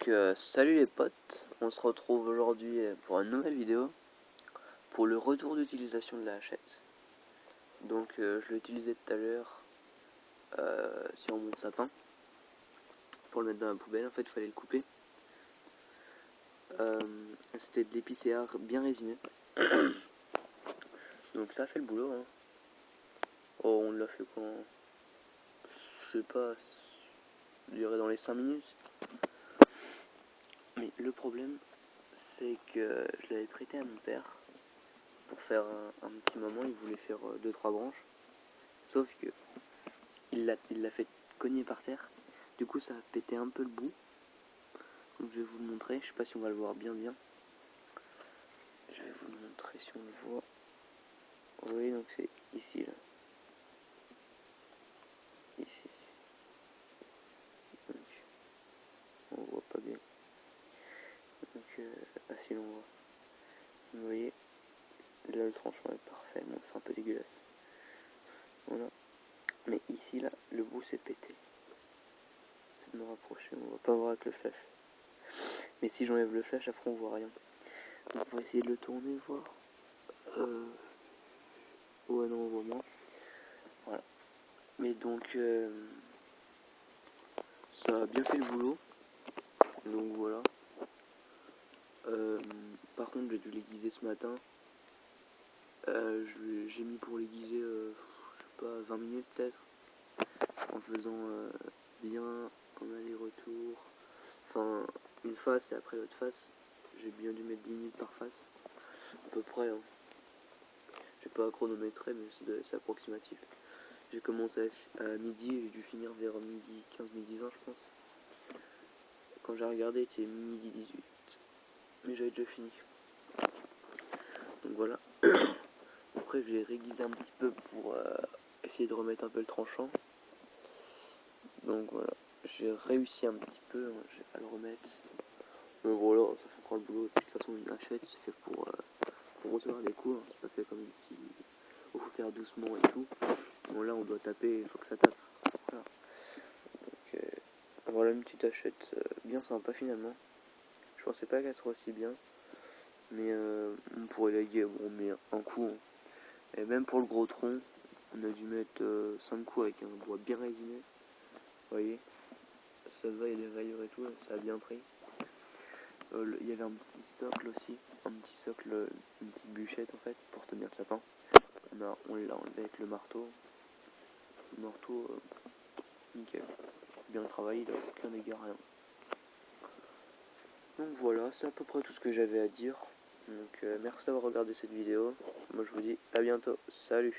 Salut les potes, on se retrouve aujourd'hui pour une nouvelle vidéo pour le retour d'utilisation de la hachette. Donc je l'ai utilisé tout à l'heure sur mon sapin pour le mettre dans la poubelle. En fait il fallait le couper. C'était de l'épicéa bien résineux. Donc ça a fait le boulot hein. Oh, on l'a fait quand, je sais pas, je dirais dans les 5 minutes. Mais le problème c'est que je l'avais prêté à mon père pour faire un petit moment. Il voulait faire 2-3 branches, sauf que il l'a fait cogner par terre. Du coup ça a pété un peu le bout. Donc je vais vous le montrer, je sais pas si on va le voir bien. Je vais vous le montrer si on le voit. Oui, donc c'est ici là. Ici. Donc on voit pas bien. Donc si l'on voit. Vous voyez, là le tranchant est parfait, bon c'est un peu dégueulasse. Voilà. Mais ici là, le bout s'est pété. C'est de me rapprocher, on va pas voir avec le flash. Mais si j'enlève le flash, après on voit rien. Donc on va essayer de le tourner, voir. Ouais non on voit moins. Voilà. Mais donc ça a bien fait le boulot. Donc voilà. Par contre j'ai dû l'aiguiser ce matin. J'ai mis pour l'aiguiser je sais pas 20 minutes peut-être. En faisant bien un aller-retour. Enfin une face et après l'autre face. J'ai bien dû mettre 10 minutes par face. À peu près hein. J'ai pas chronométré mais c'est approximatif. J'ai commencé à midi et j'ai dû finir vers midi 15, midi 20 je pense. Quand j'ai regardé, il était midi 18. Mais j'avais déjà fini. Donc voilà. Après, je l'ai réguisé un petit peu pour essayer de remettre un peu le tranchant. Donc voilà. J'ai réussi un petit peu à le remettre. Donc voilà, ça fait encore le boulot. De toute façon, une hachette, c'est fait pour recevoir des coups. Hein. C'est pas fait comme ici. Il faut faire doucement et tout. Bon, là, on doit taper, il faut que ça tape. Voilà. Donc voilà une petite hachette bien sympa finalement. Je pensais pas qu'elle soit aussi bien. Mais on pourrait l'aiguer, bon, on met un coup. Hein. Et même pour le gros tronc, on a dû mettre 5 coups avec un bois bien résiné. Vous voyez, ça va, il y a des rayures et tout, ça a bien pris. Il y avait un petit socle aussi, une petite bûchette en fait, pour tenir le sapin. On l'a enlevé avec le marteau. Le marteau, nickel. Bien travaillé, il n'a aucun dégât, rien. Donc voilà, c'est à peu près tout ce que j'avais à dire. Donc merci d'avoir regardé cette vidéo. Moi je vous dis à bientôt. Salut.